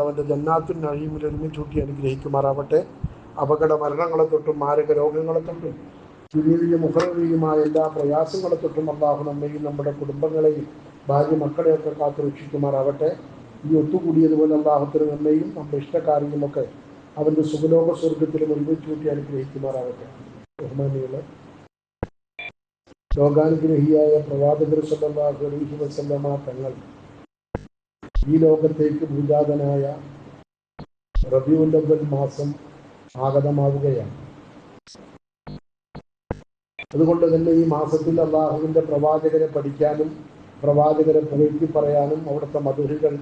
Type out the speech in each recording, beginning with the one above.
അവൻ്റെ ജന്നാത്തുൻ നഈമിൽ ഒരുമിച്ചൂട്ടി അനുഗ്രഹിക്കുമാറാവട്ടെ. അപകട മരണങ്ങളെ തൊട്ടും മാരക രോഗങ്ങളെ തൊട്ടും ദുനിയവിയും മുഖറവിയുമായ എല്ലാ പ്രയാസങ്ങളെ തൊട്ടും അല്ലാഹു നമ്മെയും നമ്മുടെ കുടുംബങ്ങളെയും ഭാര്യ മക്കളെയൊക്കെ കാത്തു രക്ഷിക്കുമാറാവട്ടെ. ഈ ഒത്തുകൂടിയതുപോലെ അല്ലാഹുവിന് നമ്മെയും നമ്മുടെ ഇഷ്ടകാര്യങ്ങളുമൊക്കെ അവൻ്റെ സുഖലോക സ്വർഗത്തിലും ഒരുമിച്ചൂട്ടി അനുഗ്രഹിക്കുമാറാവട്ടെ. ബഹുമാനികളെ, ലോകാനുഗ്രഹിയായ പ്രവാചകർ സല്ലല്ലാഹു അലൈഹി വസല്ലമ തങ്ങൾ ഈ ലോകത്തേക്ക് ഭൂജാതനായ റബീഉൽ അവ്വൽ മാസം ആഗതമാവുകയാണ്. അതുകൊണ്ട് തന്നെ ഈ മാസത്തിൽ അള്ളാഹുവിൻ്റെ പ്രവാചകരെ പഠിക്കാനും പ്രവാചകരെ പുകഴ്ത്തി പറയാനും അവിടുത്തെ മധുഹികൾ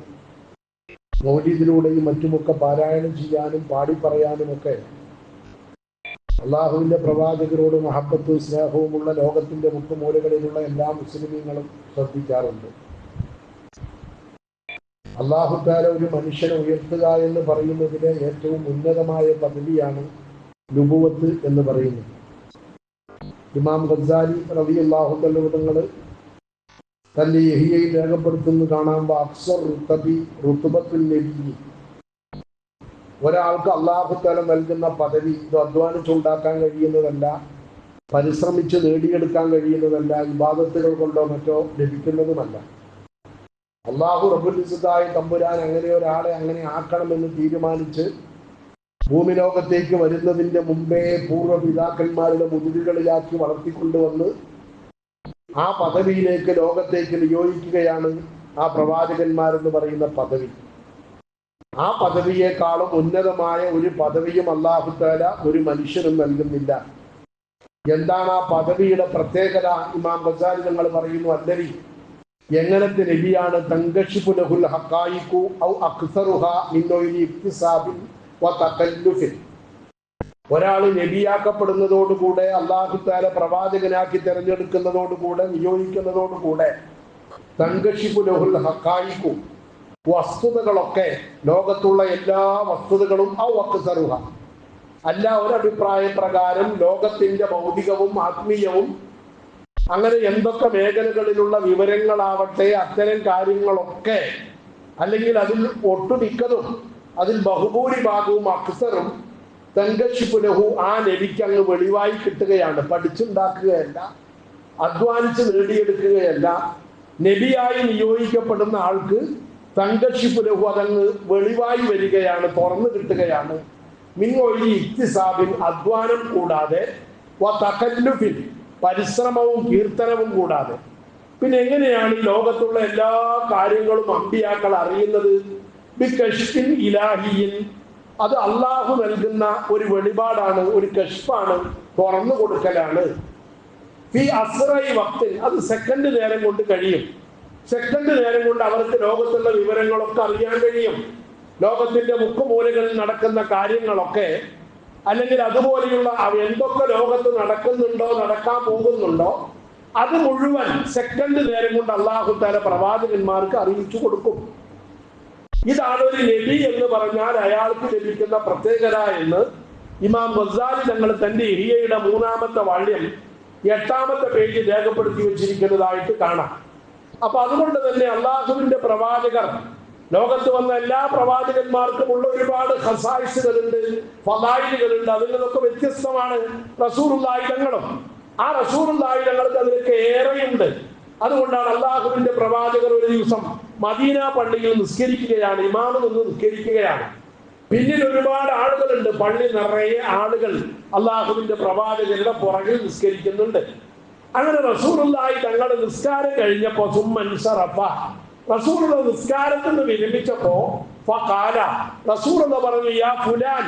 മൗലിദിലൂടെയും മറ്റുമൊക്കെ പാരായണം ചെയ്യാനും പാടിപ്പറയാനുമൊക്കെ അള്ളാഹുവിൻ്റെ പ്രവാചകരോട് മഹബത്തും സ്നേഹവുമുള്ള ലോകത്തിൻ്റെ മുട്ടുമൂലകളിലുള്ള എല്ലാ മുസ്ലിമീങ്ങളും ശ്രദ്ധിക്കാറുണ്ട്. അല്ലാഹു തആല ഒരു മനുഷ്യനെ ഉയർത്തുക എന്ന് പറയുന്നതിലെ ഏറ്റവും ഉന്നതമായ പദവിയാണ് നുബുവത്ത് എന്ന് പറയുന്നത്. ഇമാം ഗസാലി റളിയല്ലാഹു അൻഹു തങ്ങൾ തന്റെ യഹ്യയിൽ രേഖപ്പെടുത്തുന്നത് കാണാം. അക്സർ റുത്ബത്തുൻ നബി, ഒരാൾക്ക് അല്ലാഹു തആല നൽകുന്ന പദവി ഇത് അധ്വാനിച്ചുണ്ടാക്കാൻ കഴിയുന്നതല്ല, പരിശ്രമിച്ച് നേടിയെടുക്കാൻ കഴിയുന്നതല്ല, ഇബാദത്തുകൾ കൊണ്ടോ മറ്റോ ലഭിക്കുന്നതുമല്ല. അല്ലാഹു റബ്ബുൽ ഇസ്സത്തായ തമ്പുരാൻ അങ്ങനെ ഒരാളെ അങ്ങനെ ആക്കണമെന്ന് തീരുമാനിച്ച് ഭൂമി ലോകത്തേക്ക് വരുന്നതിൻ്റെ മുമ്പേ പൂർവ്വപിതാക്കന്മാരുടെ മുതുകുകളിലാക്കി വളർത്തിക്കൊണ്ടുവന്ന് ആ പദവിയിലേക്ക് ലോകത്തേക്ക് നിയോഗിക്കുകയാണ് ആ പ്രവാചകന്മാരെന്ന് പറയുന്ന പദവി. ആ പദവിയേക്കാളും ഉന്നതമായ ഒരു പദവിയും അല്ലാഹു തആല ഒരു മനുഷ്യനും നൽകുന്നില്ല. എന്താണ് ആ പദവിയുടെ പ്രത്യേകത? ഇമാം ഗസാലി തങ്ങൾ പറയുന്നു, അല്ലരി എങ്ങനത്തെ നബിയാണ്? തങ്കശിഫു ലഹുൽ ഹഖായിഖു ഔ അക്സറുഹാ മിൻ നൗഇ ഇക്തിസാബിൻ വ തകല്ലുഫിൻ. ഒരാൾ നബിയാക്കപ്പെടുന്നതോടുകൂടെ അല്ലാഹു തആല പ്രവാചകനാക്കി തിരഞ്ഞെടുക്കുന്നതോടുകൂടെ നിയോഗിക്കുന്നതോടുകൂടെ തങ്കശിഫു ലഹുൽ ഹഖായിഖു, വസ്തുതകളൊക്കെ ലോകത്തുള്ള എല്ലാ വസ്തുതകളും ഔ അക്സറുഹ അല്ല, ഒരഭിപ്രായ പ്രകാരം ലോകത്തിന്റെ ഭൗതികവും ആത്മീയവും അങ്ങനെ എന്തൊക്കെ മേഖലകളിലുള്ള വിവരങ്ങളാവട്ടെ അത്തരം കാര്യങ്ങളൊക്കെ, അല്ലെങ്കിൽ അതിൽ ഒട്ടുമിക്കതും അതിൽ ബഹുഭൂരിഭാഗവും അക്സറും തങ്കശിഫു ലഹു ആ നബിക്ക് അങ്ങ് വെളിവായി കിട്ടുകയാണ്. പഠിച്ചുണ്ടാക്കുകയല്ല, അധ്വാനിച്ച് നേടിയെടുക്കുകയല്ല. നബിയായി നിയോഗിക്കപ്പെടുന്ന ആൾക്ക് തങ്കശിഫു ലഹു അതങ്ങ് വെളിവായി വരികയാണ്, തുറന്നു കിട്ടുകയാണ്. മിൻ നൗഇ ഇക്തിസാബിൻ, അധ്വാനം കൂടാതെ, വ തകല്ലുഫിൻ, പരിശ്രമവും കീർത്തനവും കൂടാതെ. പിന്നെ എങ്ങനെയാണ് ഈ ലോകത്തുള്ള എല്ലാ കാര്യങ്ങളും അമ്പിയാക്കൾ അറിയുന്നത്? ബികശ്ഫിൻ ഇലാഹിയിൻ, അത് അള്ളാഹു നൽകുന്ന ഒരു വെളിപാടാണ്, ഒരു കശ്ഫാണ്, തുറന്നു കൊടുക്കലാണ്. ഫി അസ്റൈ വഖ്തിൻ, അത് സെക്കൻഡ് നേരം കൊണ്ട് കഴിയും. സെക്കൻഡ് നേരം കൊണ്ട് അവർക്ക് ലോകത്തുള്ള വിവരങ്ങളൊക്കെ അറിയാൻ കഴിയും. ലോകത്തിന്റെ മുക്കുമൂലകളിൽ നടക്കുന്ന കാര്യങ്ങളൊക്കെ, അല്ലെങ്കിൽ അതുപോലെയുള്ള എന്തൊക്കെ ലോകത്ത് നടക്കുന്നുണ്ടോ നടക്കാൻ പോകുന്നുണ്ടോ അത് മുഴുവൻ സെക്കൻഡ് നേരം കൊണ്ട് അല്ലാഹു തആല പ്രവാചകന്മാർക്ക് അറിയിച്ചു കൊടുക്കും. ഇതാണ് ഒരു നബി എന്ന് പറഞ്ഞാൽ അയാൾക്ക് ലഭിക്കുന്ന പ്രത്യേകത എന്ന് ഇമാം ഗസാലി തങ്ങൾ തന്റെ ഇഹ്യയുടെ 3-ാമത്തെ വാള്യം 8-ാമത്തെ പേജിൽ രേഖപ്പെടുത്തി വെച്ചിരിക്കുന്നതായിട്ട് കാണാം. അപ്പൊ അതുകൊണ്ട് തന്നെ അല്ലാഹുവിന്റെ പ്രവാചകർ, ലോകത്ത് വന്ന എല്ലാ പ്രവാചകന്മാർക്കും ഉള്ള ഒരുപാട് ഖസായിസുകളുണ്ട്, ഫളായിലുകളുണ്ട്. അതിൽ നിന്നൊക്കെ വ്യത്യസ്തമാണ് റസൂലുള്ളാഹി തങ്ങളും. ആ റസൂലുള്ളാഹി തങ്ങൾക്ക് അതിലൊക്കെ ഏറെയുണ്ട്. അതുകൊണ്ടാണ് അല്ലാഹുവിന്റെ പ്രവാചകർ ഒരു ദിവസം മദീന പള്ളിയിൽ നിസ്കരിക്കുകയാണ്, ഇമാമ് നിന്ന് നിസ്കരിക്കുകയാണ്. പിന്നിൽ ഒരുപാട് ആളുകളുണ്ട്, പള്ളി നിറയെ ആളുകൾ അല്ലാഹുവിന്റെ പ്രവാചകരുടെ പുറകിൽ നിസ്കരിക്കുന്നുണ്ട്. അങ്ങനെ റസൂലുള്ളാഹി തങ്ങളുടെ നിസ്കാരം കഴിഞ്ഞപ്പോ സുമ്മൻസറഫ, റസൂലുള്ള നിസ്കാരത്തിൽ നിന്ന് വിരമിച്ചപ്പോ ഫഖാല, റസൂലുള്ള പറഞ്ഞു, യാ ഫുലാൻ,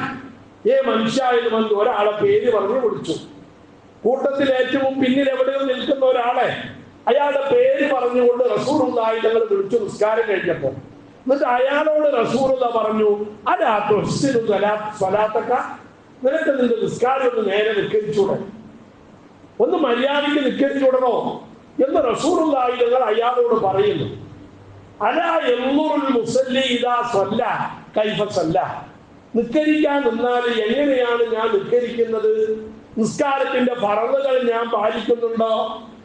മനുഷ്യ എന്ന് വന്ന് ഒരാളെ പേര് പറഞ്ഞു വിളിച്ചു. കൂട്ടത്തിൽ ഏറ്റവും പിന്നിൽ എവിടെയോ നിൽക്കുന്ന ഒരാളെ അയാളുടെ പേര് പറഞ്ഞുകൊണ്ട് റസൂലുള്ളാഹി തങ്ങൾ വിളിച്ചു നിസ്കാരം കഴിഞ്ഞപ്പോ. എന്നിട്ട് അയാളോട് റസൂലുള്ള പറഞ്ഞു, അലാ തുഹ്സിനു സ്വലാത്തക, നിനക്ക് നിന്റെ നിസ്കാരം ഒന്ന് നേരെ നിസ്കരിച്ചൂടെ, ഒന്ന് മര്യാദയ്ക്ക് നിസ്കരിച്ചൂടണോ എന്ന് റസൂലുള്ളാഹി തങ്ങൾ അയാളോട് പറയുന്നു. അലാ യൻദുറുൽ മുസല്ലി ഇദാ സ്വല്ല കൈഫ സല്ല, നിസ്കരിക്കാൻ നിന്നാൽ എങ്ങനെയാണ് ഞാൻ നിസ്കരിക്കുന്നത്, നിസ്കാരത്തിന്റെ ഫർളുകൾ ഞാൻ പാലിക്കുന്നുണ്ടോ,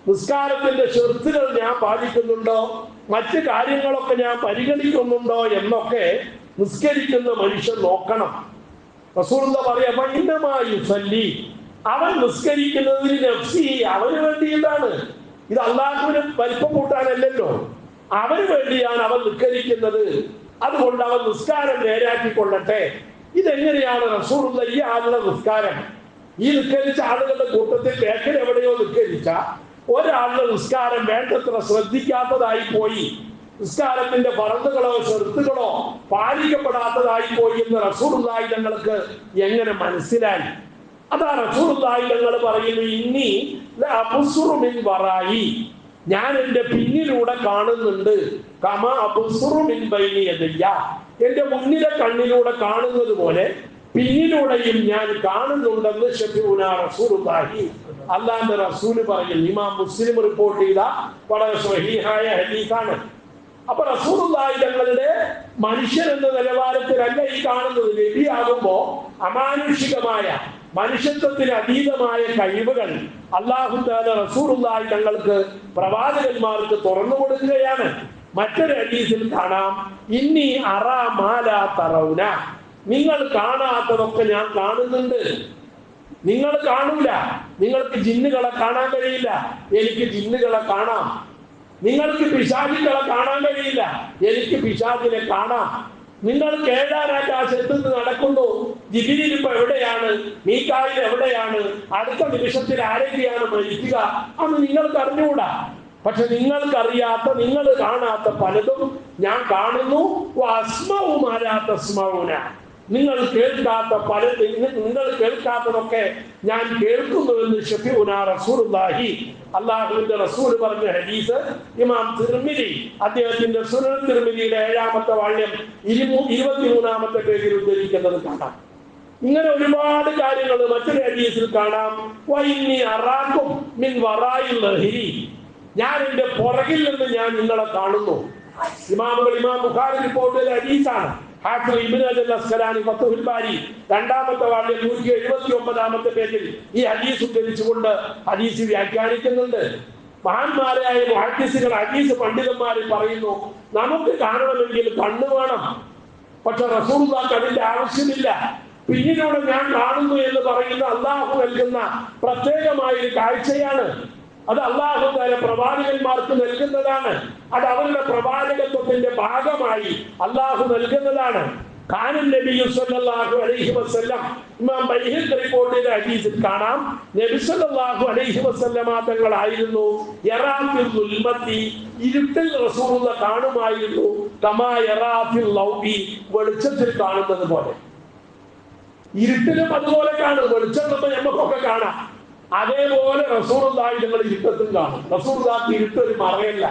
നിസ്കാരത്തിന്റെ ഷർത്തുകൾ ഞാൻ പാലിക്കുന്നുണ്ടോ, മറ്റു കാര്യങ്ങളൊക്കെ ഞാൻ പരിഗണിക്കുന്നുണ്ടോ എന്നൊക്കെ നിസ്കരിക്കുന്ന മനുഷ്യൻ നോക്കണം. റസൂലുള്ള പറയാ ഇന്നമായുസല്ലി, അവൻ നിസ്കരിക്കുന്നതിന് നഫ്സി, അവന് വേണ്ടിയിട്ടാണ്. ഇത് അള്ളാഹുവിന് വലിപ്പം കൂട്ടാനല്ലല്ലോ, അവന് വേണ്ടിയാണ് അവൻ നിസ്കരിക്കുന്നത്. അതുകൊണ്ട് അവൻ നിസ്കാരം നേരാക്കിക്കൊള്ളട്ടെ. ഇതെങ്ങനെയാണ് റസൂലുള്ള ഈ ആളുടെ നിസ്കാരം? ഈ നിസ്കരിച്ച ആളുകളുടെ കൂട്ടത്തിൽ ബേക്കൽ എവിടെയോ നിസ്കരിച്ച ഒരാളുടെ നിസ്കാരം വേണ്ടത്ര ശ്രദ്ധിക്കാത്തതായി പോയി, നിസ്കാരത്തിന്റെ ഫർളുകളോ ഷർത്തുകളോ പാലിക്കപ്പെടാത്തതായി പോയി എന്ന് റസൂലുള്ളാഹി തങ്ങൾക്ക് എങ്ങനെ മനസ്സിലായി? അതാ റസൂലുള്ളാഹി തങ്ങൾ പറയുന്നു, ഇന്നി ലഅബ്സുറു മിൻ വറായി, ഞാൻ എന്റെ പിന്നിലൂടെ കാണുന്നുണ്ട്. കമാ അബ്സുറു മിൻ ബൈനി യദയ്യ, എന്റെ മുന്നിലെ കണ്ണിലൂടെ കാണുന്നത് പോലെ പിന്നിലൂടെയും ഞാൻ കാണുന്നുണ്ടെന്ന് ഷഫീഉനാ റസൂലുള്ളാഹി, അല്ലാഹുവിന്റെ റസൂൽ പറയുന്നു. ഇമാം മുസ്ലിം റിപ്പോർട്ട് ചെയ്ത വളരെ സ്വഹീഹായ ഹദീസാണ്. അപ്പൊ റസൂലുള്ളാഹി തങ്ങളുടെ മനുഷ്യൻ എന്ന നിലവാരത്തിലല്ല ഈ കാണുന്നത്. നബിയാകുമ്പോ അമാനുഷികമായ മനുഷ്യത്വത്തിന് അതീതമായ കഴിവുകൾ അല്ലാഹു തആല റസൂലുള്ളാഹി തങ്ങൾക്ക് പ്രവാചകന്മാർക്ക് തുറന്നു കൊടുക്കുകയാണ്. മറ്റൊരു ഹദീസിൽ കാണാം, ഇന്നി അറാ മാ ലാ തറൗന, നിങ്ങൾ കാണാത്തതൊക്കെ ഞാൻ കാണുന്നുണ്ട്. നിങ്ങൾ കാണൂല, നിങ്ങൾക്ക് ജിന്നുകളെ കാണാൻ കഴിയില്ല, എനിക്ക് ജിന്നുകളെ കാണാം. നിങ്ങൾക്ക് പിശാചുകളെ കാണാൻ കഴിയില്ല, എനിക്ക് പിശാചിനെ കാണാം. നിങ്ങൾക്ക് ഏഴാനാകാശത്ത് നിന്ന് നടക്കുന്നു, ജിബ്രീൽ ഇപ്പൊ എവിടെയാണ്, മീകായിൽ എവിടെയാണ്, അടുത്ത നിമിഷത്തിൽ ആരൊക്കെയാണ് മരിക്കുക അന്ന് നിങ്ങൾക്ക് അറിഞ്ഞുകൂടാ. പക്ഷെ നിങ്ങൾക്കറിയാത്ത, നിങ്ങൾ കാണാത്ത പലതും ഞാൻ കാണുന്നു. നിങ്ങൾ കേൾക്കാത്ത നിങ്ങൾ കേൾക്കാത്തതൊക്കെ ഞാൻ കേൾക്കുന്നുവെന്ന് ഷഫീഉനാ റസൂലുള്ളാഹി, അല്ലാഹുവിന്റെ റസൂൽ പറഞ്ഞ ഹദീസ് ഇമാം തിർമിദി അദ്ദേഹത്തിന്റെ സുനൻ തിർമിദിയുടെ 7-ാമത്തെ വാള്യം 23-ാമത്തെ പേജിൽ ഉദ്ധരിക്കുന്നത് കാണാം. ഇങ്ങനെ ഒരുപാട് കാര്യങ്ങൾ മറ്റൊരു ഹദീസിൽ കാണാം, വഇന്നി അറാക്കും മിൻ വറാഇൽ ലഹരി, ഞാൻ എന്റെ പുറകിൽ നിന്ന് ഞാൻ നിങ്ങളെ കാണുന്നു. ഇമാം ബുഖാരി റിപ്പോർട്ട് ചെയ്ത ഹദീസാണ്. ഹാഫിദ് ഇബ്നു ഹജർ അസ്ഖലാനി ഫത്ഹുൽ ബാരി 2-ാമത്തെ വാള്യം 179-ാമത്തെ പേജിൽ ഈ ഹദീസ് ഉദ്ധരിച്ചുകൊണ്ട് ഹദീസ് വ്യാഖ്യാനിക്കുന്നുണ്ട്. മഹാന്മാരായ മുഹദ്ദിസുകൾ, ഹദീസ് പണ്ഡിതന്മാർ പറയുന്നു, നമുക്ക് കാണണമെങ്കിൽ കണ്ണ് വേണം, പക്ഷെ റസൂലുള്ളാഹിക്ക് അതിന്റെ ആവശ്യമില്ല. പിന്നിലൂടെ ഞാൻ കാണുന്നു എന്ന് പറയുന്ന അള്ളാഹു നൽകുന്ന പ്രത്യേകമായ ഒരു കാഴ്ചയാണ്. അത് അല്ലാഹു തആല പ്രവാചകന്മാർക്ക് നൽകുന്നതാണ്. അത് അവരുടെ പ്രവാചകത്വത്തിന്റെ ഭാഗമായി അല്ലാഹു നൽകുന്നതാണ്. ഖാനൻ നബി സല്ലല്ലാഹു അലൈഹി വസല്ലം, ഇമാം ബൈഹഖി റിപ്പോർട്ട് ചെയ്ത ഹദീസിൽ കാണാം, നബി സല്ലല്ലാഹു അലൈഹി വസല്ലമ തങ്ങളായിരുന്നു യറാഫിൽ ദുൽമത്തി, ഇരുട്ടിൽ റസൂലുള്ള കാണുമായിരുന്നു, കമാ യറാഫിൽ ലൗബി, വെളിച്ചത്തിൽ കാണുന്നത് പോലെ. ഇരുട്ടിലും അതുപോലെ കാണും, വെളിച്ചം നമുക്കൊക്കെ കാണാം. അതേപോലെ റസൂലുള്ളാഹി തങ്ങൾ ഇരുട്ടത്തും കാണും. റസൂലുള്ളാഹിക്ക് ഇരുട്ടൊരു മറയല്ല,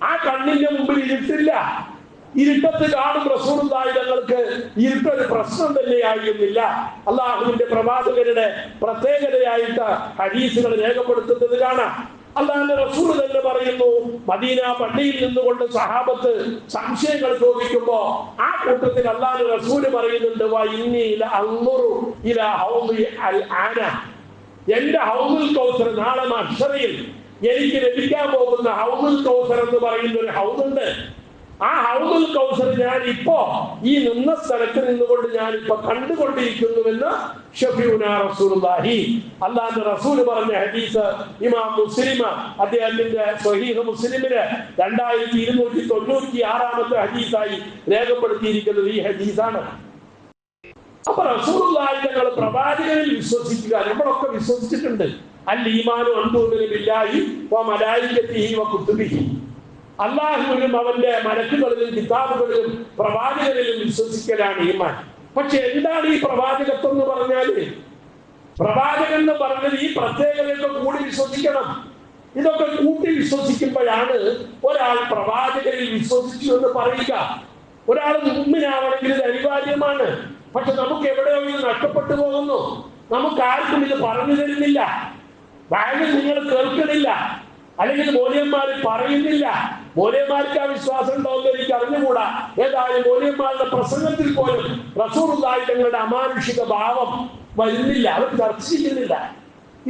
ആ കണ്ണിന്റെ മുമ്പിൽ ഇരുട്ടില്ല, ഇരുട്ടത്ത് കാണും. റസൂലുള്ളാഹി തങ്ങൾക്ക് ഇരുട്ടൊരു പ്രശ്നം തന്നെയായിരുന്നില്ല. അള്ളാഹുവിന്റെ പ്രവാചകരുടെ പ്രത്യേകതയായിട്ട് ഹദീസുകൾ രേഖപ്പെടുത്തുന്നത് കാണാം. അല്ലാഹുവിന്റെ റസൂൽ തന്നെ പറയുന്നു, മദീന പള്ളിയിൽ നിന്നുകൊണ്ട് സഹാബത്ത് സംശയങ്ങൾ ചോദിക്കുമ്പോ ആ കൂട്ടത്തിൽ അല്ലാഹുവിന്റെ റസൂൽ പറയുന്നുണ്ട്, വഇന്നി ലഅൻദുറു ഇലാ ഹൗദി അൽ ആന, എന്റെ ഹൗദുൽ കൗസർ നാളെ മഹ്ശറിൽ എനിക്ക് ലഭിക്കാൻ പോകുന്ന ഹൗദുൽ കൗസർ എന്ന് പറയുന്ന ഒരു ഹൗദുണ്ട്. ആ ഹൗദുൽ കൗസർ ഞാൻ ഇപ്പോ ഈ നിന്ന സ്ഥലത്ത് നിന്നുകൊണ്ട് ഞാൻ ഇപ്പൊ കണ്ടുകൊണ്ടിരിക്കുന്നുവെന്ന് ഷഫീഉനാ റസൂലുള്ളാഹി, അല്ലാഹുവിന്റെ റസൂൽ പറഞ്ഞ ഹദീസ് ഇമാം മുസ്ലിം അദ്ദേഹത്തിന്റെ സ്വഹീഹ് മുസ്ലിമില് 2296-ാമത്തെ ഹദീസായി രേഖപ്പെടുത്തിയിരിക്കുന്നത് ഈ ഹദീസാണ്. അപ്പൊ റസൂലുള്ളാഹി തങ്ങൾ പ്രവാചകനിൽ വിശ്വസിക്കുക, നമ്മളൊക്കെ വിശ്വസിച്ചിട്ടുണ്ട്. അൽ ഈമാനു അൻ തുഅ്മിന ബില്ലാഹി വ മലായികതിഹി വ കുതുബിഹി, അല്ലാഹുവിലും അവന്റെ മലക്കുകളിലും കിതാബുകളിലും പ്രവാചകനിലും വിശ്വസിക്കലാണ് ഈമാൻ. പക്ഷെ എന്താണ് ഈ പ്രവാചകത്വം എന്ന് പറഞ്ഞാല്? പ്രവാചകൻ എന്ന് പറഞ്ഞത് ഈ പ്രത്യേകതയൊക്കെ കൂടി വിശ്വസിക്കണം. ഇതൊക്കെ കൂട്ടി വിശ്വസിക്കുമ്പോഴാണ് ഒരാൾ പ്രവാചകനിൽ വിശ്വസിച്ചു എന്ന് പറയുക. ഒരാൾ മുഅ്മിനാവണമെങ്കിൽ ഇത് അനിവാര്യമാണ്. പക്ഷെ നമുക്ക് എവിടെയോ ഇത് നഷ്ടപ്പെട്ടു പോകുന്നു. നമുക്ക് ആർക്കും ഇത് പറഞ്ഞു തരുന്നില്ല, വായന നിങ്ങൾ കേൾക്കുന്നില്ല, അല്ലെങ്കിൽ മൗലവിമാർ പറയുന്നില്ല. മൗലവിമാർക്ക് ആ വിശ്വാസം ഉണ്ടോന്ന് എനിക്ക് അറിഞ്ഞുകൂടാ. ഏതായാലും മൗലവിമാരുടെ പ്രസംഗത്തിൽ പോലും റസൂലുള്ളാഹി തങ്ങളുടെ അമാനുഷിക ഭാവം വരുന്നില്ല, അവർ ചർച്ച ചെയ്യുന്നില്ല.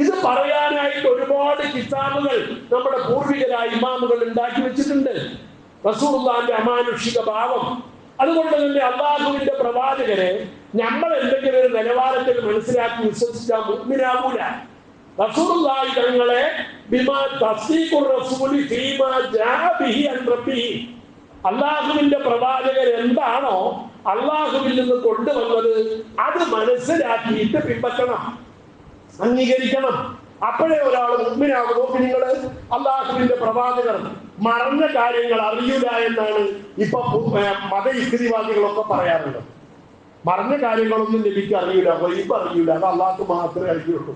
ഇത് പറയാനായിട്ട് ഒരുപാട് കിതാബുകൾ നമ്മുടെ പൂർവികരായ ഇമാമുകൾ ഉണ്ടാക്കി വെച്ചിട്ടുണ്ട്. റസൂലുള്ളാഹിന്റെ അമാനുഷിക ഭാവം അതുകൊണ്ട് തന്നെ അള്ളാഹുവിന്റെ പ്രവാചകരെ നമ്മൾ എന്തെങ്കിലും ഒരു നിലവാരത്തിൽ മനസ്സിലാക്കി വിശ്വസിച്ചാൽ മുഅ്മിനാവൂല. റസൂലുള്ളാഹി തങ്ങളെ ബിമാ തസ്ദീഖുർ റസൂലി ഫീമാ ജാഅ ബിഹി അൻ റബ്ബിഹി, അള്ളാഹുവിന്റെ പ്രവാചകർ എന്താണോ അള്ളാഹുവിൽ നിന്ന് കൊണ്ടുവന്നത് അത് മനസ്സിലാക്കിയിട്ട് പിൻപറ്റണം, അംഗീകരിക്കണം. അപ്പോഴേ ഒരാൾ മുഅ്മിനാകുമോ. നിങ്ങൾ അള്ളാഹുവിന്റെ പ്രവാചകർ മറന്ന കാര്യങ്ങൾ അറിയൂല എന്നാണ് ഇപ്പൊ മതയുക്തിവാദികളൊക്കെ പറയാറുള്ളത്. മറന്ന കാര്യങ്ങളൊന്നും നബിക്ക് അറിയൂല, ഗൈബ് അറിയൂല, അത് അള്ളാഹ്ക്ക് മാത്രമേ അറിയുള്ളൂ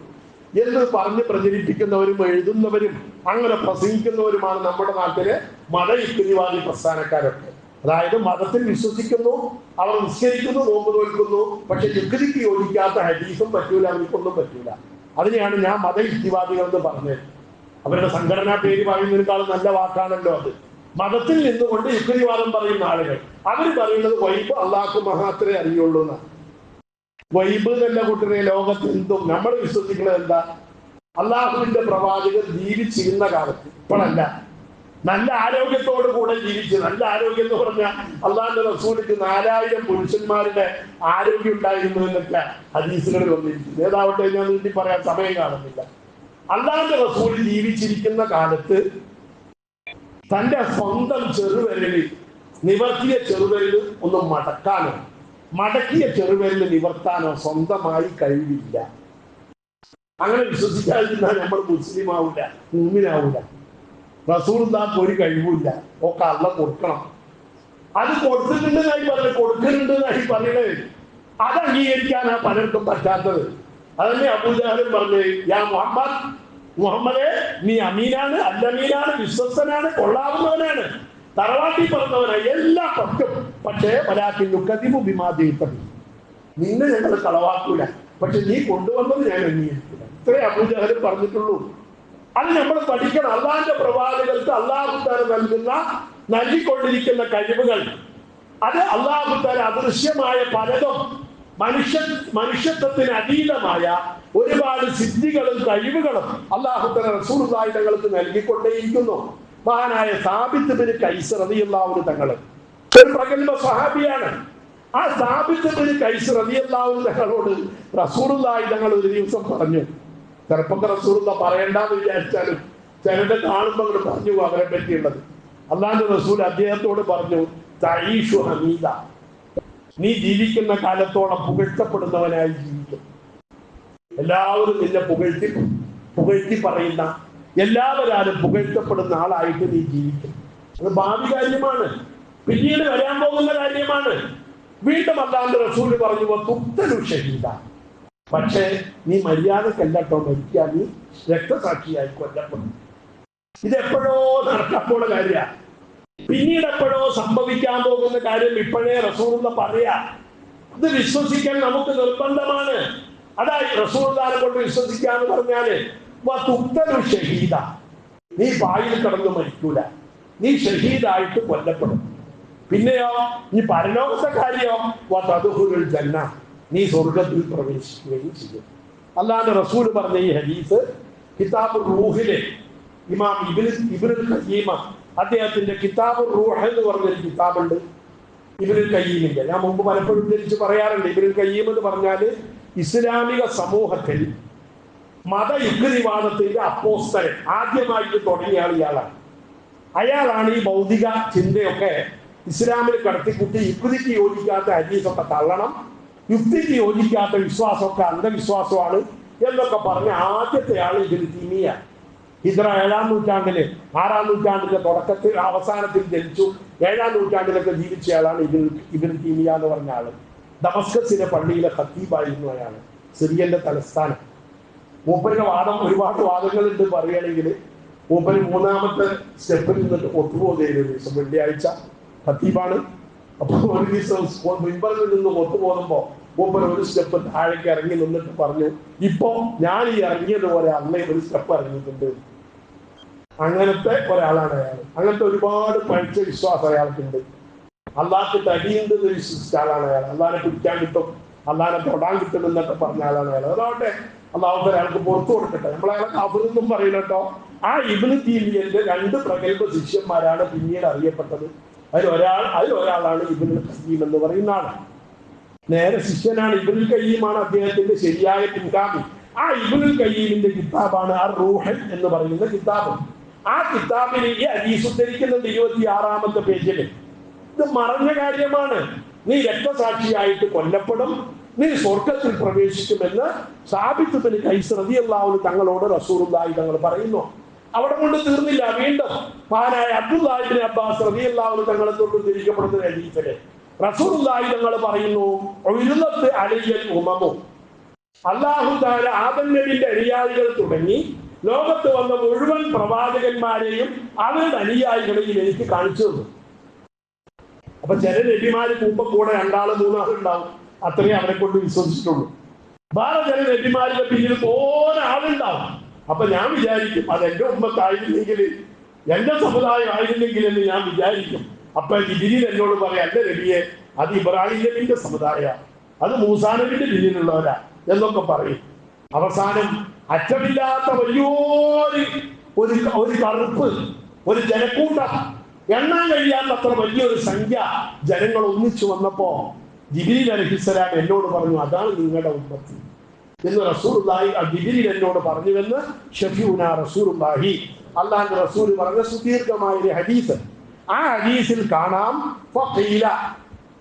എന്ന് പറഞ്ഞ് പ്രചരിപ്പിക്കുന്നവരും എഴുതുന്നവരും അങ്ങനെ പ്രസംഗിക്കുന്നവരുമാണ് നമ്മുടെ നാട്ടിലെ മതയുക്തിവാദി പ്രസ്ഥാനക്കാരൊക്കെ. അതായത് മതത്തിൽ വിശ്വസിക്കുന്നു, അവർ നിസ്കരിക്കുന്നു, നോമ്പ് നോൽക്കുന്നു, പക്ഷെ യുക്തിക്ക് യോജിക്കാത്ത ഹദീസും പറ്റൂല, അവർക്കൊന്നും പറ്റൂല. അതിനെയാണ് ഞാൻ മതയുക്തിവാദികൾ എന്ന് പറഞ്ഞത്. അവരുടെ സംഘടനാ പേര് പറയുന്നതിനേക്കാളും നല്ല വാക്കാണല്ലോ അത്. മതത്തിൽ നിന്നുകൊണ്ട് യുക്തിവാദം പറയുന്ന ആളുകൾ അവർ പറയുന്നത് ഗൈബ് അള്ളാഹ്ക്ക് മാത്രമേ അറിയുള്ളൂ എന്നാണ്. ഗൈബ് തന്നെ കൂട്ടരെ ലോകത്ത് എന്തും നമ്മൾ വിശ്വസിക്കുന്നത് എന്താ? അള്ളാഹുവിന്റെ പ്രവാചകർ ജീവിച്ചിരുന്ന കാലത്ത്, ഇപ്പോഴല്ല, നല്ല ആരോഗ്യത്തോടു കൂടെ ജീവിച്ച്, നല്ല ആരോഗ്യം എന്ന് പറഞ്ഞാൽ അള്ളാഹുന്റെ റസൂലിക്ക് 4000 പുരുഷന്മാരുടെ ആരോഗ്യം ഉണ്ടായിരുന്നു എന്നൊക്കെ ഹദീസുകളിൽ വന്നിരിക്കുന്നു. ഏതാവട്ടെ, ഞാൻ നീട്ടി പറയാൻ സമയം കാണുന്നില്ല. അള്ളാഹുന്റെ റസൂൽ ജീവിച്ചിരിക്കുന്ന കാലത്ത് തന്റെ സ്വന്തം ചെറുവിരലിൽ, നിവർത്തിയ ചെറുവിരൽ ഒന്ന് മടക്കാനോ മടക്കിയ ചെറുവിരൽ നിവർത്താനോ സ്വന്തമായി കഴിവില്ല. അങ്ങനെ വിശ്വസിക്കാതിരുന്നാൽ നമ്മൾ മുസ്ലിം ആവില്ല, മുഅ്മിനാവൂല. റസൂലുള്ളാഹിക്ക് ഒരു കഴിവില്ല, ഒക്കെ അള്ളാഹ് കൊടുക്കണം. അത് കൊടുത്തിട്ടുണ്ടെന്നായി പറഞ്ഞു, കൊടുക്കുന്നുണ്ടെന്നായി പറയണേ. അത് അംഗീകരിക്കാനാ പലർക്കും പറ്റാത്തത്. അതന്നെ അബൂജഹലും പറഞ്ഞു, യാ മുഹമ്മദ്, മുഹമ്മദേ നീ അമീനാണ്, അല്ലമീനാണ്, വിശ്വസ്തനാണ്, കൊള്ളാവുന്നവനാണ്, തറവാട്ടി പറഞ്ഞവനാണ്, എല്ലാം പറ്റും. പക്ഷേ നിന്നെ ഞങ്ങൾ കളവാക്കൂല, പക്ഷെ നീ കൊണ്ടുവന്നത് ഞാൻ അംഗീകരിക്കില്ല. ഇത്രേ അബൂജഹലും പറഞ്ഞിട്ടുള്ളൂ. അത് നമ്മൾ പഠിക്കണം. അള്ളാഹുവിന്റെ പ്രവാചകർക്ക് അള്ളാഹു തആല നൽകിക്കൊണ്ടിരിക്കുന്ന കഴിവുകൾ, അത് അള്ളാഹു തആല അദൃശ്യമായ പലതും മനുഷ്യത്വത്തിന് അതീതമായ ഒരുപാട് സിദ്ധികളും കഴിവുകളും അള്ളാഹു തആല റസൂലുള്ളാഹി തങ്ങൾക്ക് നൽകിക്കൊണ്ടേയിരിക്കുന്നു. മഹാനായ സാബിത്ത് ബിൻ ഖൈസ് റളിയല്ലാഹു അൻഹു തങ്ങൾ ഒരു പ്രഗൽഭ സ്വഹാബിയാണ്. ആ സാബിത്ത് ബിൻ ഖൈസ് റളിയല്ലാഹു അൻഹു തങ്ങളോട് റസൂലുള്ളാഹി തങ്ങൾ ഒരു ദിവസം പറഞ്ഞു, ചിലപ്പോൾ റസൂലുള്ളാഹി പറയണ്ടെന്ന് വിചാരിച്ചാലും ചിലരുടെ കാണുമ്പോൾ അങ്ങോട്ട് പറഞ്ഞു അവരെ പറ്റിയുള്ളത്. അള്ളാഹുവിന്റെ റസൂൽ അദ്ദേഹത്തോട് പറഞ്ഞു, തഈഷു ഹമീദ, നീ ജീവിക്കുന്ന കാലത്തോളം പുകഴ്ത്തപ്പെടുന്നവനായി ജീവിക്കും. എല്ലാവരും നിന്നെ പുകഴ്ത്തി പറയുന്ന, എല്ലാവരും പുകഴ്ത്തപ്പെടുന്ന ആളായിട്ട് നീ ജീവിക്കും. അത് ഭാവി കാര്യമാണ്, പിന്നീട് വരാൻ പോകുന്ന കാര്യമാണ്. വീണ്ടും അല്ലാഹുവിന്റെ റസൂല് പറഞ്ഞു, തുഖ്തലു ഷഹീദ, പക്ഷേ നീ മര്യാദക്കല്ലോ മരിക്കാൻ, നീ രക്തസാക്ഷിയായി കൊല്ലപ്പെടും. ഇതെപ്പോഴോ നടക്കപ്പോഴുള്ള കാര്യമാണ്, പിന്നീട് എപ്പോഴോ സംഭവിക്കാൻ പോകുന്ന കാര്യം ഇപ്പോഴേ റസൂലുള്ളാഹി പറയാ. ഇത് വിശ്വസിക്കാൻ നമുക്ക് നിർബന്ധമാണ്. അതായത് റസൂലുള്ളാഹിനെ കൊണ്ട് വിശ്വസിക്കാന്ന് പറഞ്ഞാല് തുഖ്തലു ഷഹീദ, നീ പായിൽ കിടന്ന് മരിക്കൂല, നീ ഷഹീദായിട്ട് കൊല്ലപ്പെടും. പിന്നെയോ നീ പരലോകത്തെ കാര്യോ വതദ്ഖുലുൽ ജന്ന, നീ സ്വർഗത്തിൽ പ്രവേശിക്കുകയും ചെയ്യും. അല്ലാഹുവിന്റെ റസൂൽ പറഞ്ഞ ഈ ഹദീസ് കിതാബുർ റൂഹിലെ ഇമാം ഇബ്നുൽ ഖയ്യിം അദ്ദേഹത്തിന്റെ കിതാബുർ റൂഹ് എന്ന് പറഞ്ഞൊരു കിതാബുണ്ട് ഇബ്നുൽ ഖയ്യിമിന്റെ. ഞാൻ മുമ്പ് പലപ്പോഴും തിരിച്ച് പറയാറുണ്ട്, ഇബ്നുൽ ഖയ്യിം എന്ന് പറഞ്ഞാല് ഇസ്ലാമിക സമൂഹത്തിൽ മതയുക്തിവാദത്തിന്റെ അപ്പോസ്തലൻ ആദ്യമായിട്ട് തുടങ്ങിയ ഇയാളാണ്. അയാളാണ് ഈ ഭൗതിക ചിന്തയൊക്കെ ഇസ്ലാമിൽ കടത്തിക്കുട്ടി യുക്തിക്ക് യോജിക്കാത്ത ഹദീസൊക്കെ തള്ളണം, യുക്തിക്ക് യോജിക്കാത്ത വിശ്വാസമൊക്കെ അന്ധവിശ്വാസമാണ് എന്നൊക്കെ പറഞ്ഞ ആദ്യത്തെ ആൾ ഇബ്നു തൈമിയ്യ. ഹിജ്റ 7-ാം നൂറ്റാണ്ടില് 6-ാം നൂറ്റാണ്ടിന്റെ തുടക്കത്തിൽ അവസാനത്തിൽ ജനിച്ചു, 7-ാം നൂറ്റാണ്ടിലൊക്കെ ജീവിച്ചയാളാണ് ഇബ്നു തൈമിയ്യ എന്ന് പറഞ്ഞ ആള്. ദമസ്കസിലെ പള്ളിയിലെ ഖത്തീബായിരുന്നു അയാള്, സിറിയന്റെ തലസ്ഥാനം. മൂപ്പരുടെ വാദം, ഒരുപാട് വാദങ്ങളുണ്ട് പറയുകയാണെങ്കിൽ. മൂപ്പര് 3-ാമത്തെ സ്റ്റെപ്പിൽ നിന്നിട്ട് ഒത്തുപോകുന്ന ദിവസം വെള്ളിയാഴ്ച ഖത്തീബാണ്. അപ്പൊ ഒരു ദിവസം മിമ്പറിൽ നിന്ന് ഒത്തുപോകുമ്പോ മൂപ്പര് ഒരു സ്റ്റെപ്പ് താഴേക്ക് ഇറങ്ങി നിന്നിട്ട് പറഞ്ഞു, ഇപ്പൊ ഞാൻ ഈ ഇറങ്ങിയതുപോലെ അന്നേ ഒരു സ്റ്റെപ്പ് ഇറങ്ങിയിട്ടുണ്ട്. അങ്ങനത്തെ ഒരാളാണ് അയാൾ. അങ്ങനത്തെ ഒരുപാട് പഴിച്ച വിശ്വാസം അയാൾക്കുണ്ട്. അള്ളാഹ്ക്ക് തടിയുണ്ട് എന്ന് വിശ്വസിച്ച ആളാണ് അയാൾ. അള്ളാഹിനെ പിടിക്കാൻ കിട്ടും, അള്ളാഹിനെ തൊടാൻ കിട്ടും എന്നൊക്കെ പറഞ്ഞ ആളാണ് അയാൾ. അതാവട്ടെ, അള്ളാഹു അയാൾക്ക് പുറത്തു കൊടുക്കട്ടെ. നമ്മളയാളെ കബറൊന്നും പറയില്ല കേട്ടോ. ആ ഇബ്നു തൈമിയ്യന്റെ 2 പ്രഗൽഭ ശിഷ്യന്മാരാണ് പിന്നീട് അറിയപ്പെട്ടത് അതിലൊരാളാണ് ഇബ്നുൽ ഖയ്യിം എന്ന് പറയുന്ന ആൾ. നേരെ ശിഷ്യനാണ്. ഇബ്നുൽ ഖയ്യിമാണ് അദ്ദേഹത്തിന്റെ ശരിയായ പിൻഗാമി. ആ ഇബ്നുൽ ഖയ്യിമിന്റെ കിതാബാണ് അർ-റൂഹ് എന്ന് പറയുന്ന കിതാബ്. ആ കിതാബിൽ ഈ ഹദീസ് ഉദ്ധരിക്കുന്നുണ്ട് 26-ാമത്തെ പേജിൽ. ഇത് മറഞ്ഞ കാര്യമാണ്. നീ രക്തസാക്ഷിയായിട്ട് കൊല്ലപ്പെടും, നീ സ്വർഗത്തിൽ പ്രവേശിക്കുമെന്ന് സാബിത്ത് ബിൻ ഖൈസ് റളിയല്ലാഹു അൻഹു തങ്ങളോട് റസൂലുള്ളാഹി തങ്ങൾ പറയുന്നു. അവിടെ കൊണ്ട് തീർന്നില്ല. വീണ്ടും മഹാനായ അബ്ദുല്ലാഹി ഇബ്നു അബ്ബാസ് റളിയല്ലാഹു അൻഹു തങ്ങളെ തൊട്ട് ഉദ്ധരിക്കപ്പെടുന്ന ഹദീസിൽ റസൂലുള്ളാഹി തങ്ങൾ പറയുന്നു, ഉൽലത്ത് അലയ്യൽ ഉമമു, അല്ലാഹു തആല ആദം നബിയുടെ അനുയായികൾ തുടങ്ങി ലോകത്ത് വന്ന മുഴുവൻ പ്രവാചകന്മാരെയും അവരുടെ അനുയായികളെയും എനിക്ക് കാണിച്ചു തന്നു. അപ്പൊ ചില നബിമാര് കൂടെ 2 3 ഉണ്ടാവും. അത്രേ അവരെ കൊണ്ട് വിശ്വസിച്ചിട്ടുള്ളൂ. വേറെ ചില നബിമാരുടെ പിന്നിൽ ഓരോ ആളുണ്ടാവും. അപ്പൊ ഞാൻ വിചാരിക്കും അത് എന്റെ ഉമ്മത്തായിരുന്നെങ്കിൽ, എന്റെ സമുദായം ആയിരുന്നെങ്കിൽ എന്ന് ഞാൻ വിചാരിക്കും. അപ്പൊ ജിബ്രീൽ എന്നോട് പറയാം, അല്ല നബിയെ, അത് ഇബ്രാഹിം നബിന്റെ സമുദായ, അത് മൂസാ നബിന്റെ പിന്നിലുള്ളവരാ എന്നൊക്കെ പറയും. അവസാനം അറ്റമില്ലാത്ത വലിയൊരു കറുപ്പ് ഒരു ജനക്കൂട്ടം, എണ്ണാൻ കഴിയാത്തത്ര വലിയൊരു സംഖ്യ ജനങ്ങൾ ഒന്നിച്ചു വന്നപ്പോ ജിബ്രീൽ അലൈഹിസ്സലാം എന്നോട് പറഞ്ഞു, അതാണ് നിങ്ങളുടെ ഉമ്മത്ത് എന്ന് റസൂലുള്ളാഹി ജിബ്രീൽ എന്നോട് പറഞ്ഞുവെന്ന് ഷഫീഉനാ റസൂലുള്ളാഹി അല്ലാഹുവിന്റെ റസൂൽ പറഞ്ഞ സുദീർഘമായ ഒരു ഹദീസ്. ആ ഹദീസിൽ കാണാം, ഫഖീല,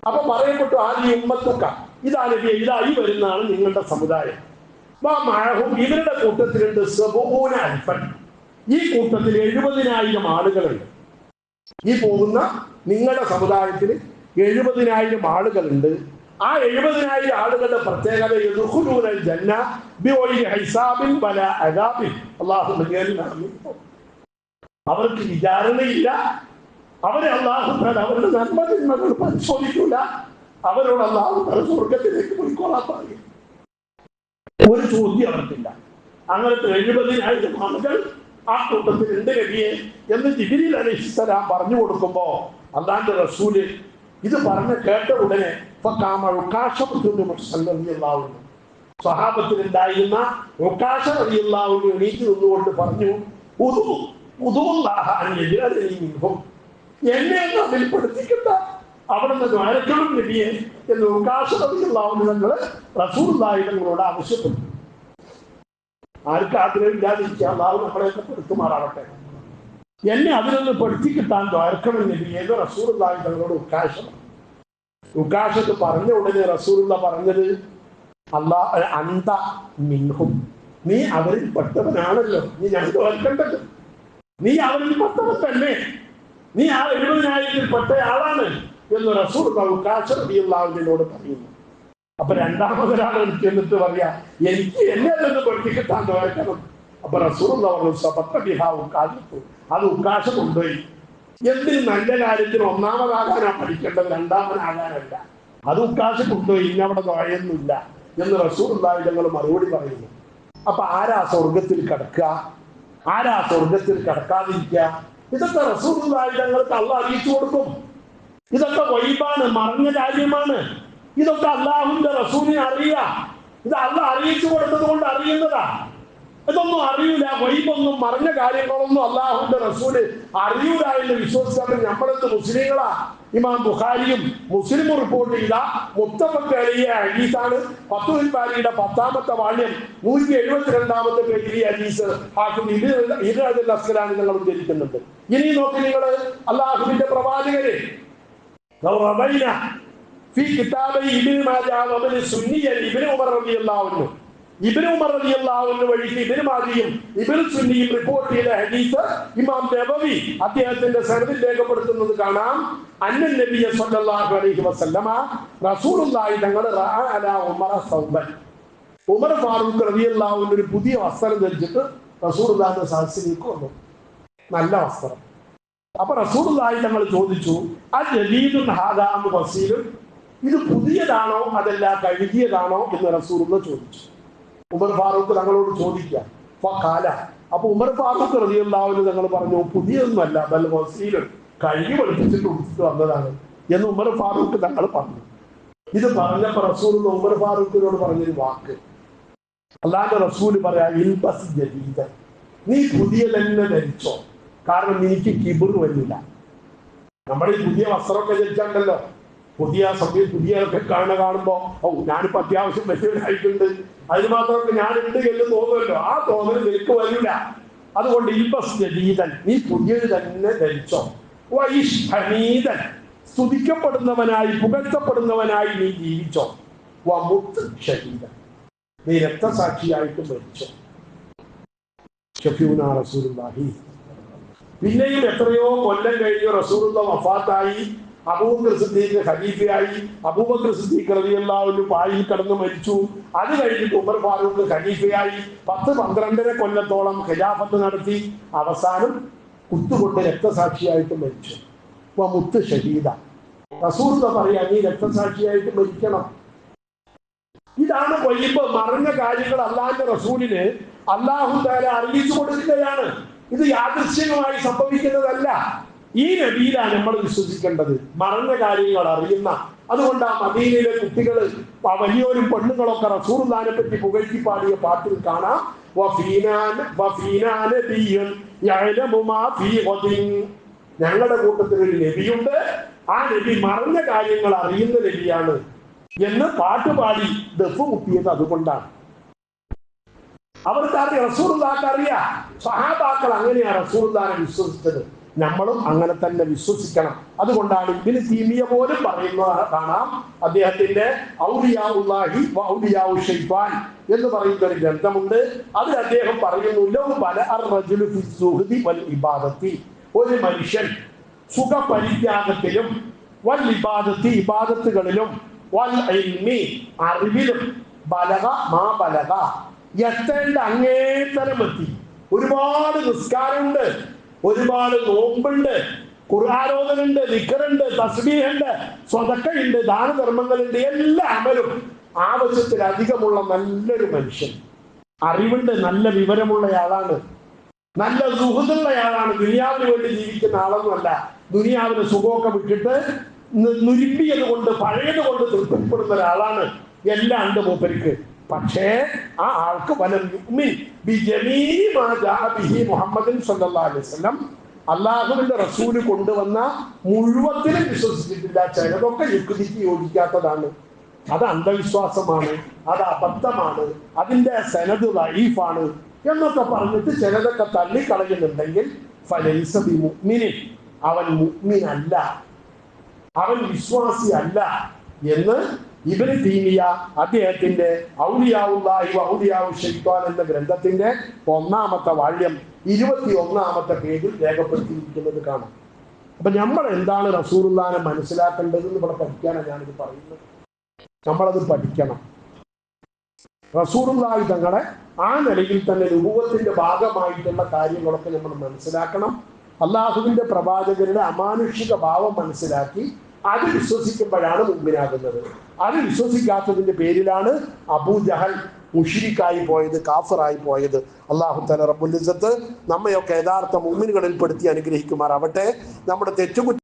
അപ്പൊ പറയപ്പെട്ടു, ആദി ഉമ്മത്തുക, ഇതാ നബിയെ, ഇതാ ഈ വരുന്നതാണ് നിങ്ങളുടെ സമുദായം. ഇവരുടെ കൂട്ടത്തിലുണ്ട് സബൂന അൽഫൻ, ഈ കൂട്ടത്തിൽ 70,000 ആളുകളുണ്ട്. ഈ പോകുന്ന നിങ്ങളുടെ സമുദായത്തിൽ 70,000 ആളുകളുണ്ട്. ആ 70,000 ആളുകളുടെ പ്രത്യേകത യദ്ഖുലൂനൽ ജന്ന ബിഗൈരി ഹിസാബിൻ വലാ അദാബിൻ. അവർക്ക് വിചാരണയില്ല. അവരെ അല്ലാഹു തആല അവരുടെ നന്മകൾ പരിശോധിക്കൂല. അവരോട് അല്ലാഹു തആല സ്വർഗ്ഗത്തിലേക്ക് പോയിക്കോളാൻ പറയും. ഒരു ചോദ്യം അവർക്കില്ല. അങ്ങനത്തെ 70,000 ആളുകൾ ആ കൂട്ടത്തിൽ ഉണ്ട് നബിയെ എന്ന് ജിബ്രീൽ അലൈഹിസ്സലാം പറഞ്ഞു കൊടുക്കുമ്പോ അല്ലാഹുവിന്റെ റസൂല് ഇത് പറഞ്ഞ് കേട്ട ഉടനെ സ്വഹാബത്തിലുണ്ടായിരുന്ന ഉക്കാശ റളിയല്ലാഹു അൻഹു എണീറ്റ് നിന്നുകൊണ്ട് പറഞ്ഞു, എന്നെ അതിൽ പഠിപ്പിക്കണ്ട, അവിടെ നിന്ന് ആരക്കണം നബിയെ എന്ന് ഉക്കാശ റളിയല്ലാഹു അൻഹു തങ്ങള് റസൂലുള്ളാഹി തങ്ങളോട് ആവശ്യപ്പെട്ടു. ആർക്ക് ആഗ്രഹമില്ലാതിരിക്കുക, അല്ലാഹു നമ്മളെയൊക്കെ പെടുത്തുമാറാവട്ടെ. എന്നെ അതിലൊന്ന് പെടുത്തി കിട്ടാൻ ദ്വാരക്കണം നബിയെ എന്ന് റസൂലുള്ളാഹി തങ്ങളോട് ഉക്കാശത്ത് പറഞ്ഞ ഉടനെ റസൂലുള്ള പറഞ്ഞത്, അന്ത മിൻഹും, നീ അവരിൽ പെട്ടവനാണല്ലോ, നീ ഞാൻ ദ്വാരക്കണ്ടല്ലോ, നീ അവരിൽ പെട്ടവൻ തന്നെ, നീ ആ 70,000 പെട്ടയാളാണ് എന്ന് റസൂലുള്ള ഉക്കാശ റളിയല്ലാഹു അൻഹുവിനോട് പറയുന്നു. അപ്പൊ രണ്ടാമതൊരാൾ എനിക്ക് എന്നിട്ട് പറയാ, എനിക്ക് എന്നെ അതൊന്ന് പെടുത്തി കിട്ടാൻ ദ്വാരക്കണം. അപ്പൊ റസൂലുള്ള പറഞ്ഞു, അത് ഉക്കാശ കൊണ്ടുപോയി. എന്തിന് നല്ല കാര്യത്തിന് ഒന്നാമതാകാനാ പഠിക്കേണ്ടത്, രണ്ടാമനാകാനല്ല. അത് ഉക്കാശ കൊണ്ടുപോയി, ഇനി അവിടെ ദ്വായൊന്നുമില്ല എന്ന് റസൂലുള്ളാഹി തങ്ങൾ മറുപടി പറയുന്നു. അപ്പൊ ആരാ സ്വർഗത്തിൽ കിടക്കുക, ആരാ സ്വർഗത്തിൽ കിടക്കാതിരിക്കുക? ഇതൊക്കെ റസൂലുള്ളാഹി തങ്ങൾക്ക് അള്ളാഹ് അറിയിച്ചു കൊടുക്കും. ഇതൊക്കെ വൈബാണ്, മറഞ്ഞ കാര്യമാണ്. ഇതൊക്കെ അള്ളാഹുവിന്റെ റസൂലിനെ അറിയാം. ഇത് അള്ളാഹ് അറിയിച്ചു കൊടുത്തത് കൊണ്ട് അറിയുന്നതാ. ഇതൊന്നും അറിയൂല, വൈബൊന്നും മറഞ്ഞ കാര്യങ്ങളൊന്നും അള്ളാഹുവിന്റെ റസൂല് അറിയൂല എന്ന് വിശ്വസിച്ചാൽ നമ്മളെന്ത് മുസ്ലിങ്ങളാ? ഇമാം ബുഖാരിയും മുസ്ലിമും റിപ്പോർട്ട് ചെയ്ത മുത്തഫഖ് അലൈഹി ഹദീസാണ്. ഫത്ഹുൽ ബാരിയുടെ 10-ാമത്തെ വാള്യം 172-ാമത്തെ പേജിൽ ഈ ഹദീസ് ഹാഫിദ് ഇബ്നു അസ്കലാനി നിങ്ങൾ ഉദ്ധരിക്കുന്നുണ്ട്. ഇനി നോക്കി നിങ്ങൾ, അള്ളാഹുവിന്റെ പ്രവാചകരെ ഫീ കിതാബി ഇബ്നു മാജാ വബിൻ സുന്നിയ ഇബ്നു ഉമർ റളിയല്ലാഹു അൻഹു, ഇബ്നു ഉമർ റളിയല്ലാഹു അൻഹു വഴിക്ക് ഇബ്നു മാജിയും ഇബ്നു സുന്നിയും റിപ്പോർട്ട് ചെയ്ത ഹദീസ് ഇമാം നബവി അദ്ദേഹത്തിന്റെ സനദിൽ രേഖപ്പെടുത്തുന്നത് കാണാം. അന്നൻ നബിയ സ്വല്ലല്ലാഹു അലൈഹി വസല്ലമ, റസൂലുള്ളാഹി തങ്ങൾ റഅ അലാ ഉമർ സൗബൻ, ഉമർ ഫാറൂഖ് റളിയല്ലാഹു അൻഹു ഒരു പുതിയ വസ്ത്രം ധരിച്ചിട്ട് റസൂലുള്ളാഹിന്റെ സദസ്സിലേക്ക് വന്നു. നല്ല വസ്ത്രം. അപ്പൊ റസൂലുള്ളാഹി തങ്ങൾ ചോദിച്ചു, അജദീദുൻ ഹാദാ അം വസീലുൻ, ഇത് പുതിയതാണോ അതല്ല കഴുകിയതാണോ എന്ന് റസൂലുള്ള ചോദിച്ചു. ഉമർ ഫാറൂഖ് തങ്ങളോട് ചോദിക്കുക. അപ്പൊ ഉമർ ഫാറൂഖ് റളിയല്ലാഹു അൻഹു തങ്ങൾ പറഞ്ഞു, പുതിയതൊന്നുമല്ല, ബൽ വസീലുൻ, കഴുകി വെളുപ്പിച്ചിട്ട് ഉടുത്തിട്ട് വന്നതാണ് എന്ന് ഉമർ ഫാറൂഖ് തങ്ങൾ പറഞ്ഞു. ഇത് പറഞ്ഞപ്പോ റസൂലുള്ള ഉമർ ഫാറൂഖിനോട് പറഞ്ഞൊരു വാക്ക്, അല്ലാഹുവിന്റെ റസൂല് പറയാ, ഇൽബസ് ജദീദ, നീ പുതിയ തന്നെ ധരിച്ചോ, കാരണം എനിക്ക് കിബിർ വരില്ല. നമ്മൾ ഈ പുതിയ വസ്ത്രമൊക്കെ ധരിച്ചാണ്ടല്ലോ, പുതിയൊക്കെ കാണുമ്പോ ഞാനിപ്പോ അത്യാവശ്യം വലിയവരായിട്ടുണ്ട്, അതിന് മാത്രമൊക്കെ ഞാനുണ്ട് എന്ന് തോന്നുമല്ലോ. ആ തോന്നൽ നിനക്ക് വരില്ല. അതുകൊണ്ട് ഇൽബസ്തീതൻ, നീ പുതിയത് തന്നെ ധരിച്ചോ. ഹമീദൻ, സ്തുതിക്കപ്പെടുന്നവനായി പുകഴ്ത്തപ്പെടുന്നവനായി നീ ജീവിച്ചോ. വമുത്ത് ഷഹീദൻ, നീ രക്തസാക്ഷിയായിട്ട് മരിച്ചോ. ഷഫീഉനാ റസൂലുള്ളാഹി. പിന്നെയും എത്രയോ കൊല്ലം കഴിഞ്ഞു റസൂലുള്ള വഫാത്തായി. അബൂബക്കർ സിദ്ദീഖ് ഖലീഫയായി. അബൂബക്കർ സിദ്ദീഖ് റളിയല്ലാഹു അൻഹു പായിൽ കിടന്ന് മരിച്ചു. അത് കഴിഞ്ഞിട്ട് ഉമർ ഫാറൂഖ് ഖലീഫയായി. 10-12 കൊല്ലത്തോളം ഖിലാഫത്ത് നടത്തി. അവസാനം കുത്തുകൊണ്ട് രക്തസാക്ഷിയായിട്ട് മരിച്ചു. മുത്ത് ഷഹീദ. റസൂലുള്ള പറയാ, നീ രക്തസാക്ഷിയായിട്ട് മരിക്കണം. ഇതാണ് വൈബ്. മറഞ്ഞ കാര്യങ്ങൾ അല്ലാഹുവിന്റെ റസൂലിന് അല്ലാഹു തആല അറിയിച്ചു കൊടുക്കുകയാണ്. ഇത് യാദൃശ്ചികമായി സംഭവിക്കുന്നതല്ല. ഈ നബിയിലാണ് നമ്മൾ വിശ്വസിക്കേണ്ടത്, മറഞ്ഞ കാര്യങ്ങൾ അറിയുന്ന. അതുകൊണ്ട് ആ മദീനയിലെ കുട്ടികൾ, വലിയോരും പെണ്ണുങ്ങളൊക്കെ റസൂലുള്ളാഹിനെ പറ്റി പുകഴ്ത്തി പാടിയ പാട്ടിൽ കാണാം, ഞങ്ങളുടെ കൂട്ടത്തിൽ ഒരു നബിയുണ്ട്, ആ നബി മറഞ്ഞ കാര്യങ്ങൾ അറിയുന്ന നബിയാണ് എന്ന് പാട്ടുപാടി ദഫ് മുട്ടിയത് അതുകൊണ്ടാണ്. അവർക്ക് റസൂലുള്ളാഹിനെ അറിയാം. സഹാബാക്കൾ അങ്ങനെയാണ് റസൂലുള്ളാഹിനെ വിശ്വസിച്ചത്. നമ്മളും അങ്ങനെ തന്നെ വിശ്വസിക്കണം. അതുകൊണ്ടാണ് ഇബ്നു തൈമിയ പോലും പറയുന്നത് കാണാം. അദ്ദേഹത്തിന്റെ ഔലിയാഉല്ലാഹി വ ഔലിയാഉ ശൈത്താൻ എന്ന് പറയുന്ന ഒരു ഗ്രന്ഥമുണ്ട്. അതിൽ അദ്ദേഹം പറയുന്നു, ലൗ ബല അർറജുലു ഫി സുഹ്ദി വൽ ഇബാദത്തി, ഒരു മനുഷ്യൻ സുഖപരിത്യാഗത്തിലും വൽ ഇബാദത്തി, ഇബാദത്തുകളിലും വൽ ഇൽമി, അറിവിലും ബലഗ മാ ബലഗ, എത്തേണ്ട അങ്ങേതരം എത്തി. ഒരുപാട് നിസ്കാരമുണ്ട്, ഒരുപാട് നോമ്പുണ്ട്, ഖുർആനോദനുണ്ട്, ദിക്റുണ്ട്, തസ്ബീഹുണ്ട്, സ്വതക്കയുണ്ട്, ദാനധർമ്മങ്ങളുണ്ട്. എല്ലാ അമലും ആവശ്യത്തിലധികമുള്ള നല്ലൊരു മനുഷ്യൻ, അറിവുണ്ട്, നല്ല വിവരമുള്ളയാളാണ്, നല്ല സുഹൃത്തുള്ളയാളാണ്. ദുനിയാവിന് വേണ്ടി ജീവിക്കുന്ന ആളൊന്നുമല്ല. ദുനിയാവിന് സുഖമൊക്കെ വിട്ടിട്ട് നുരുമ്പിയത് കൊണ്ട് പഴയത് കൊണ്ട് തൃപ്തിപ്പെടുന്ന ഒരാളാണ്. എല്ലാം ഉണ്ട് മൂപ്പർക്ക്. പക്ഷേ ആ ആൾക്ക് അള്ളാഹുവിന്റെ റസൂല് കൊണ്ടുവന്ന മുഴുവത്തിലും വിശ്വസിച്ചിട്ടില്ല. ചിലതൊക്കെ യുക്തിക്ക് യോജിക്കാത്തതാണ്, അത് അന്ധവിശ്വാസമാണ്, അത് അബദ്ധമാണ്, അതിന്റെ സനദ് ദഈഫാണ് എന്നൊക്കെ പറഞ്ഞിട്ട് ചിലതൊക്കെ തള്ളിക്കളയുന്നുണ്ടെങ്കിൽ ഫലൈസ ബിമുഅ്മിനിൻ, അവൻ മുഅ്മിനല്ല, അവൻ വിശ്വാസി അല്ല എന്ന് ഇബ്നു തൈമിയ അദ്ദേഹത്തിന്റെ ഔലിയാഉല്ലാഹി വ ഔലിയാഉ ശൈത്താൻ എന്ന ഗ്രന്ഥത്തിന്റെ 1-ാമത്തെ വാള്യം 21-ാമത്തെ പേജിൽ രേഖപ്പെടുത്തിയിരിക്കുന്നത് കാണാം. അപ്പൊ നമ്മൾ എന്താണ് റസൂലുള്ളാഹിനെ മനസ്സിലാക്കേണ്ടതെന്ന് ഇവിടെ പഠിക്കാനാണ് ഞാനിത് പറയുന്നത്. നമ്മളത് പഠിക്കണം. റസൂലുള്ളാഹി തങ്ങളെ ആ നിലയിൽ തന്നെ നുബുവത്തിന്റെ ഭാഗമായിട്ടുള്ള കാര്യങ്ങളൊക്കെ നമ്മൾ മനസ്സിലാക്കണം. അള്ളാഹുവിന്റെ പ്രവാചകരുടെ അമാനുഷിക ഭാവം മനസ്സിലാക്കി അത് വിശ്വസിക്കുമ്പോഴാണ് മുഅ്മിനാകുന്നത്. അത് വിശ്വസിക്കാത്തതിന്റെ പേരിലാണ് അബൂജഹൽ മുശ്രിക്കായി പോയത്, കാഫിറായി പോയത്. അല്ലാഹു തആല റബ്ബുൽ ഇസ്സത്ത് നമ്മയൊക്കെ യഥാർത്ഥ മുഅ്മിനുകളിൽ പെടുത്തി അനുഗ്രഹിക്കുമാറാവട്ടെ. നമ്മുടെ തെറ്റുകുറ്റ